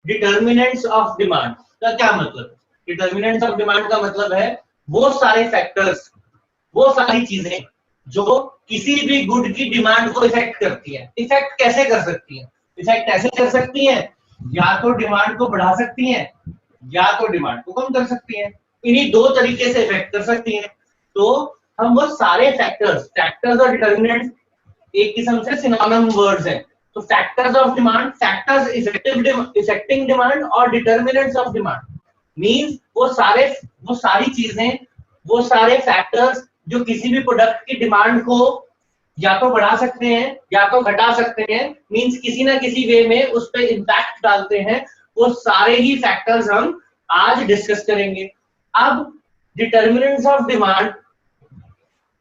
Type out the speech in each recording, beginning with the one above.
Determinants of demand का क्या मतलब है? डिटर्मिनेंट्स ऑफ डिमांड का मतलब है वो सारे फैक्टर्स, वो सारी चीजें जो किसी भी गुड की डिमांड को इफेक्ट करती है। इफेक्ट कैसे कर सकती है? इफेक्ट ऐसे कर सकती है, या तो डिमांड को बढ़ा सकती है या तो डिमांड को कम कर सकती है। इन्हीं दो तरीके से इफेक्ट कर सकती है। तो हम वो सारे फैक्टर्स और डिटर्मिनेंट्स एक किस्म से सिनोनिम वर्ड्स हैं। तो factors of demand, factors affecting demand और डिटर्मिनेंट्स ऑफ डिमांड मींस वो सारी चीजें, वो सारे फैक्टर्स जो किसी भी प्रोडक्ट की डिमांड को या तो बढ़ा सकते हैं या तो घटा सकते हैं, मींस किसी ना किसी वे में उस पर इंपैक्ट डालते हैं। वो सारे ही फैक्टर्स हम आज डिस्कस करेंगे। अब डिटर्मिनेंट्स ऑफ डिमांड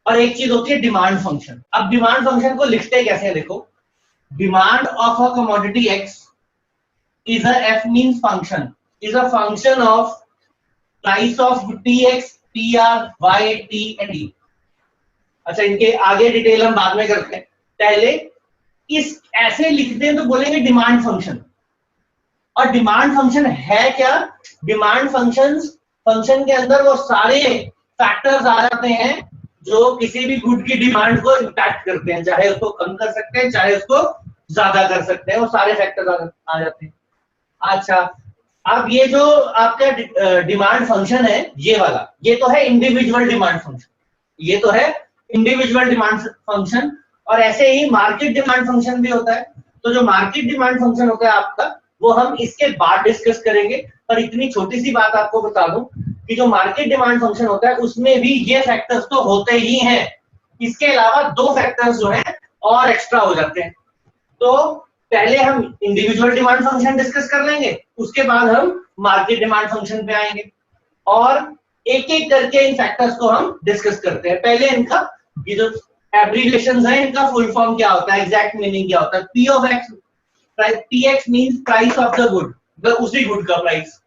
और एक चीज होती है डिमांड फंक्शन। अब डिमांड फंक्शन को लिखते कैसे हैं? देखो, demand of a commodity x is a f means function is a function of price of tx, tr, y, t and e। अच्छा, इनके आगे डिटेल हम बाद में करते हैं, पहले इस ऐसे लिखते हैं तो बोलेंगे डिमांड फंक्शन। और डिमांड फंक्शन है क्या? डिमांड फंक्शन के अंदर वो सारे फैक्टर्स आ जाते हैं जो किसी भी गुड की डिमांड को इम्पैक्ट करते हैं, चाहे उसको कम कर सकते हैं चाहे उसको ज्यादा कर सकते हैं, वो सारे फैक्टर्स आ जाते हैं। अच्छा, अब ये जो आपका डिमांड फंक्शन है, ये वाला, ये तो है इंडिविजुअल डिमांड फंक्शन, ये तो है इंडिविजुअल डिमांड फंक्शन। और ऐसे ही मार्केट डिमांड फंक्शन भी होता है। तो जो मार्केट डिमांड फंक्शन होता है आपका, वो हम इसके बाद डिस्कस करेंगे। पर इतनी छोटी सी बात आपको बता दूं कि जो मार्केट डिमांड फंक्शन होता है उसमें भी ये फैक्टर्स तो होते ही हैं, इसके अलावा दो फैक्टर्स जो है और एक्स्ट्रा हो जाते हैं। तो पहले हम इंडिविजुअल डिमांड फंक्शन डिस्कस कर लेंगे, उसके बाद हम मार्केट डिमांड फंक्शन पे आएंगे और एक एक करके इन फैक्टर्स को हम डिस्कस करते हैं। पहले इनका ये जो एब्रिविएशंस है, इनका फुल फॉर्म क्या होता है, एग्जैक्ट मीनिंग क्या होता है। P of x, px means price of the good, उसी गुड का प्राइस।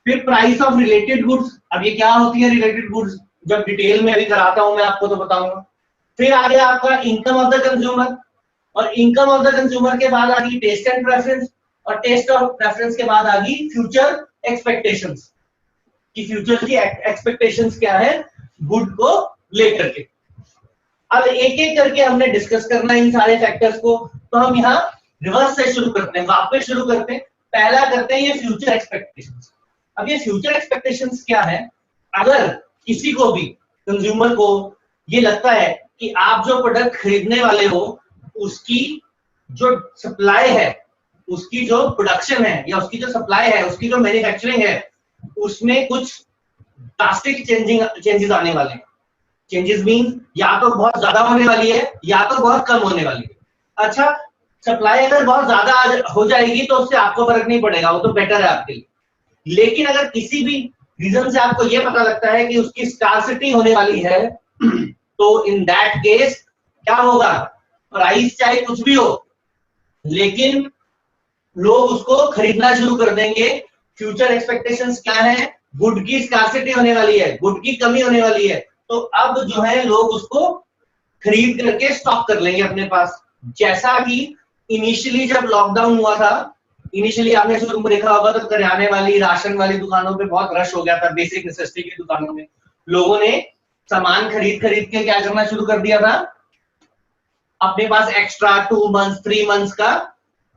फिर प्राइस ऑफ रिलेटेड गुड्स, अब ये क्या होती है रिलेटेड गुड्स, जब डिटेल में अभी कराता हूं मैं आपको तो बताऊंगा। फिर आ गया आपका इनकम ऑफ द कंज्यूमर, और इनकम ऑफ द कंज्यूमर के बाद आ गई टेस्ट एंड प्रेफरेंस, और टेस्ट और प्रेफरेंस के बाद आ गई फ्यूचर एक्सपेक्टेशंस, कि फ्यूचर की एक्सपेक्टेशंस क्या है गुड को लेकर के। अब एक एक करके हमने डिस्कस करना इन सारे फैक्टर्स को। तो हम यहाँ रिवर्स से शुरू करते हैं, वापस शुरू करते हैं। पहला करते हैं ये फ्यूचर एक्सपेक्टेशंस। अब ये फ्यूचर एक्सपेक्टेशंस क्या है? अगर किसी को भी कंज्यूमर को ये लगता है कि आप जो प्रोडक्ट खरीदने वाले हो उसकी जो सप्लाई है, उसकी जो प्रोडक्शन है या उसकी जो सप्लाई है, उसकी जो मैन्युफैक्चरिंग है, उसमें कुछ ड्रास्टिक चेंजेस आने वाले हैं। चेंजेस मीन या तो बहुत ज्यादा होने वाली है या तो बहुत कम होने वाली है। अच्छा, सप्लाई अगर बहुत ज्यादा हो जाएगी तो उससे आपको फर्क नहीं पड़ेगा, वो तो बेटर है आपके लिए। लेकिन अगर किसी भी रीजन से आपको ये पता लगता है कि उसकी स्कार्सिटी होने वाली है तो इन दैट केस क्या होगा? प्राइस चाहे कुछ भी हो लेकिन लोग उसको खरीदना शुरू कर देंगे। फ्यूचर एक्सपेक्टेशंस क्या है? गुड की स्कार्सिटी होने वाली है, गुड की कमी होने वाली है, तो अब जो है लोग उसको खरीद करके स्टॉक कर लेंगे अपने पास। जैसा कि इनिशियली जब लॉकडाउन हुआ था, इनिशियली आपने शुरू में देखा होगा तो करियाने वाली, राशन वाली दुकानों पे बहुत रश हो गया था। बेसिक नेसेसिटी की दुकानों में लोगों ने सामान खरीद के क्या करना शुरू कर दिया था, अपने पास एक्स्ट्रा 2 मंथ्स 3 मंथ्स का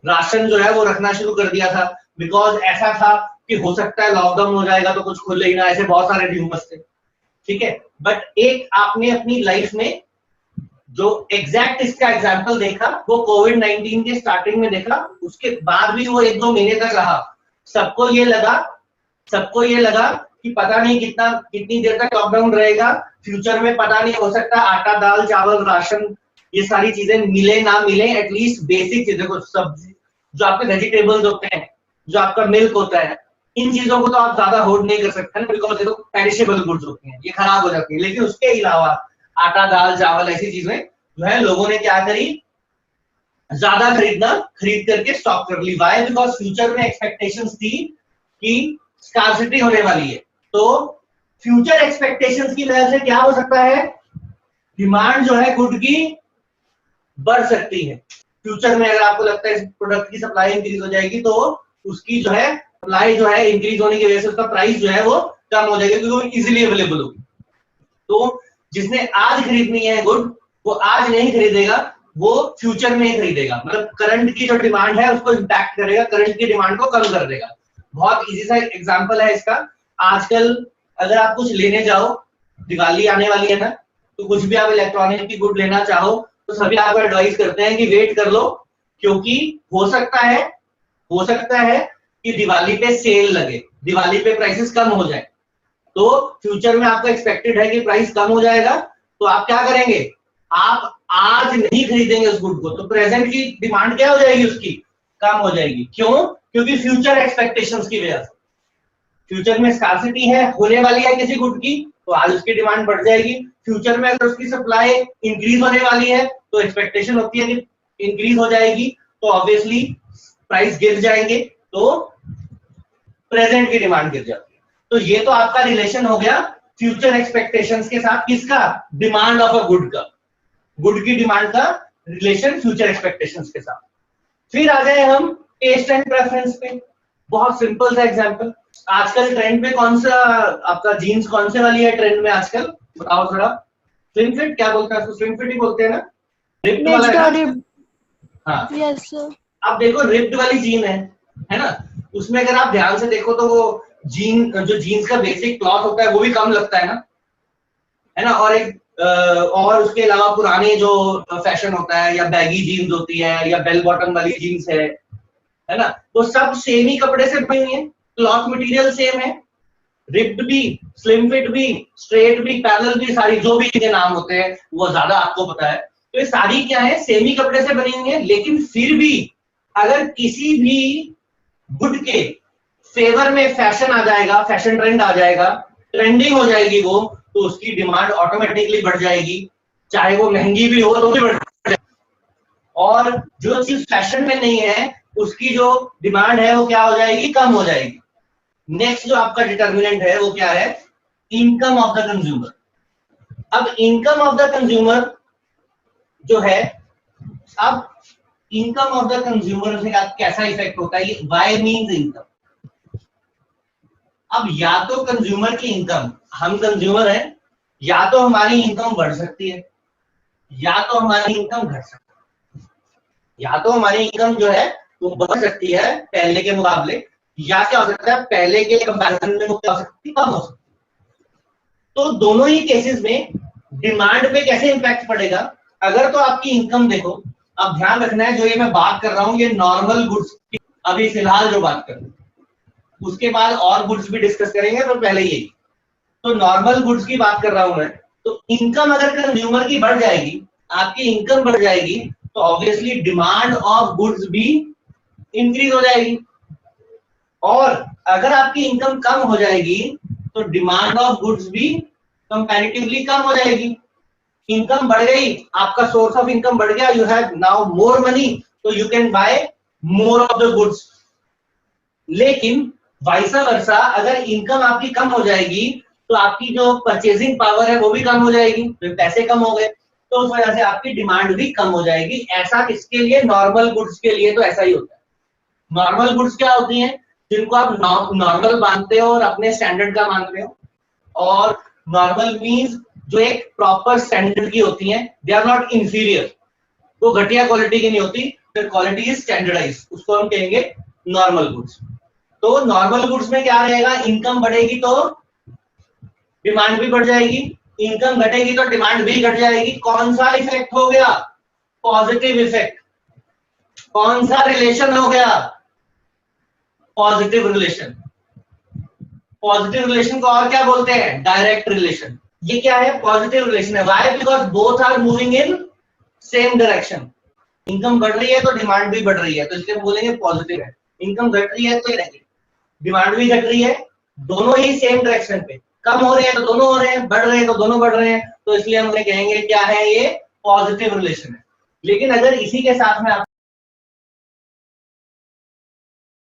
राशन जो है वो रखना शुरू कर दिया था। बिकॉज ऐसा था कि हो सकता है लॉकडाउन हो जाएगा तो कुछ खुले ही ना, ऐसे बहुत सारे र्यूमर्स थे। ठीक है, बट एक आपने अपनी लाइफ में जो एग्जैक्ट इसका एग्जांपल देखा वो कोविड-19 के स्टार्टिंग में देखा। उसके बाद भी वो 1-2 महीने तक रहा। सबको ये लगा कि पता नहीं कितनी देर तक लॉकडाउन रहेगा, फ्यूचर में पता नहीं, हो सकता है आटा दाल चावल राशन ये सारी चीजें मिले ना मिले, एटलीस्ट बेसिक चीजें को, सब्जी जो आपके वेजिटेबल्स होते हैं, जो आपका मिल्क होता है, इन चीजों को तो आप ज्यादा होल्ड नहीं कर सकते ना, बिकॉज ये तो पेरिशेबल गुड्स होती हैं, ये खराब हो जाती है। लेकिन उसके अलावा आटा दाल चावल ऐसी चीजें जो है लोगों ने क्या करी, ज्यादा खरीद करके स्टॉक कर ली। वाई? बिकॉज फ्यूचर में एक्सपेक्टेशंस थी कि स्कार्सिटी होने वाली है। तो फ्यूचर एक्सपेक्टेशंस की वजह से क्या हो सकता है, डिमांड जो है गुड की बढ़ सकती है। फ्यूचर में अगर आपको लगता है इस प्रोडक्ट की सप्लाई इंक्रीज हो जाएगी तो उसकी जो है सप्लाई जो है इंक्रीज होने की वजह से उसका प्राइस जो है वो कम हो जाएगा, क्योंकि वो इजीली अवेलेबल होगी। तो जिसने आज खरीदनी है गुड, वो आज नहीं खरीदेगा, वो फ्यूचर में ही खरीदेगा, मतलब करंट की जो डिमांड है उसको इम्पैक्ट करेगा, करंट की डिमांड को कम कर देगा। बहुत इजी सा एग्जांपल है इसका। आजकल अगर आप कुछ लेने जाओ, दिवाली आने वाली है ना, तो कुछ भी आप इलेक्ट्रॉनिक की गुड लेना चाहो तो सभी आपको एडवाइस करते हैं कि वेट कर लो, क्योंकि हो सकता है कि दिवाली पे सेल लगे, दिवाली पे प्राइसेस कम हो जाए। तो फ्यूचर में आपका एक्सपेक्टेड है कि प्राइस कम हो जाएगा, तो आप क्या करेंगे, आप आज नहीं खरीदेंगे उस गुड को, तो प्रेजेंट की डिमांड क्या हो जाएगी, उसकी कम हो जाएगी। क्यों? क्योंकि फ्यूचर एक्सपेक्टेशंस की वजह से, फ्यूचर में स्कार्सिटी है, होने वाली है किसी गुड की, तो आज उसकी डिमांड बढ़ जाएगी। फ्यूचर में अगर उसकी सप्लाई इंक्रीज होने वाली है तो एक्सपेक्टेशन होती है कि इंक्रीज हो जाएगी, तो ऑब्वियसली प्राइस गिर जाएंगे, तो प्रेजेंट की डिमांड गिर जाती है। तो ये तो आपका रिलेशन हो गया फ्यूचर एक्सपेक्टेशंस के साथ, किसका, डिमांड ऑफ अ गुड का, गुड की डिमांड का रिलेशन फ्यूचर एक्सपेक्टेशंस के साथ। फिर आ गए हम टेस्ट एंड प्रेफरेंस पे। बहुत सिंपल सा एग्जांपल, आजकल ट्रेंड पे कौन सा आपका जीन्स कौन से वाली है ट्रेंड में आजकल, बताओ थोड़ा। स्लिम फिट, क्या बोलते हैं उसको, स्लिम फिट ही बोलते हैं ना, रिप्ड वाला है ना? हाँ यस सर। अब देखो रिप्ड वाली जीन है ना, उसमें अगर आप ध्यान से देखो तो वो जीन, जो जीन्स का बेसिक क्लॉथ होता है वो भी कम लगता है ना, और एक और उसके अलावा पुराने जो फैशन होता है, या बैगी जीन्स होती है, या बेल बॉटम वाली जीन्स है ना, वो सब सेम ही कपड़े से बनी हुई है, क्लॉथ मटेरियल सेम है, रिप्ड भी, स्लिम फिट भी, स्ट्रेट भी, पैरेलल भी, सारी जो भी इनके नाम होते हैं वो ज्यादा आपको पता है। तो ये सारी क्या है, सेम ही कपड़े से बनी हुई है, लेकिन फिर भी अगर किसी भी गुड के फेवर में फैशन आ जाएगा, फैशन ट्रेंड आ जाएगा, ट्रेंडिंग हो जाएगी वो, तो उसकी डिमांड ऑटोमेटिकली बढ़ जाएगी, चाहे वो महंगी भी हो तो भी बढ़ जाएगी। और जो चीज फैशन में नहीं है उसकी जो डिमांड है वो क्या हो जाएगी, कम हो जाएगी। नेक्स्ट जो आपका डिटर्मिनेंट है वो क्या है, इनकम ऑफ द कंज्यूमर। अब इनकम ऑफ द कंज्यूमर जो है, अब इनकम ऑफ द कंज्यूमर से कैसा इफेक्ट होता है, वाई मीन्स इनकम। अब या तो कंज्यूमर की इनकम, हम कंज्यूमर हैं, या तो हमारी इनकम बढ़ सकती है, या तो हमारी इनकम घट सकती है। या तो हमारी इनकम जो है वो बढ़ सकती है पहले के मुकाबले, या क्या हो सकता है, पहले के कंपैरिजन में वो क्या हो सकती है, कम हो सकती है। तो दोनों ही केसेस में डिमांड पे कैसे इंपैक्ट पड़ेगा, अगर तो आपकी इनकम देखो, अब ध्यान रखना है जो ये मैं बात कर रहा हूं ये नॉर्मल गुड्स की अभी फिलहाल जो बात कर रहा हूं, उसके बाद और गुड्स भी डिस्कस करेंगे, तो पहले यही, तो नॉर्मल गुड्स की बात कर रहा हूं मैं। तो इनकम अगर कंज्यूमर की बढ़ जाएगी, आपकी इनकम बढ़ जाएगी, तो ऑब्वियसली डिमांड ऑफ गुड्स भी इंक्रीज हो जाएगी। और अगर आपकी इनकम कम हो जाएगी तो डिमांड ऑफ गुड्स भी कंपैरेटिवली कम हो जाएगी। इनकम बढ़ गई, आपका सोर्स ऑफ इनकम बढ़ गया, you have now more money, तो you can buy more of the goods. लेकिन वाइसा वर्सा, अगर इनकम आपकी कम हो जाएगी तो आपकी जो परचेजिंग पावर है वो भी कम हो जाएगी, तो पैसे कम हो गए, तो उस वजह से आपकी डिमांड भी कम हो जाएगी। ऐसा किसके लिए, नॉर्मल गुड्स के लिए तो ऐसा ही होता है। नॉर्मल गुड्स क्या होती हैं, जिनको आप नॉर्मल मानते हो और अपने स्टैंडर्ड का मानते हो, और नॉर्मल मींस जो एक प्रॉपर स्टैंडर्ड की होती हैं, दे आर नॉट इंफीरियर, वो घटिया क्वालिटी की नहीं होती, फिर क्वालिटी इज स्टैंडर्डाइज, उसको हम कहेंगे नॉर्मल गुड्स। तो नॉर्मल गुड्स में क्या रहेगा, इनकम बढ़ेगी तो डिमांड भी बढ़ जाएगी, इनकम घटेगी तो डिमांड भी घट जाएगी। कौन सा इफेक्ट हो गया, पॉजिटिव इफेक्ट। कौन सा रिलेशन हो गया, पॉजिटिव रिलेशन। पॉजिटिव रिलेशन को और क्या बोलते हैं, डायरेक्ट रिलेशन। ये क्या है, पॉजिटिव रिलेशन है। Why, because both are moving in same direction. Income बढ़ रही है तो डिमांड भी बढ़ रही है, तो इसलिए बोलेंगे पॉजिटिव है। इनकम घट रही है तो नेगेटिव, डिमांड भी घट रही है, दोनों ही सेम डायरेक्शन पे, कम हो रहे हैं तो दोनों हो रहे हैं, बढ़ रहे हैं तो दोनों बढ़ रहे हैं, तो इसलिए हम कहेंगे क्या है, ये पॉजिटिव रिलेशन है। लेकिन अगर इसी के साथ में आप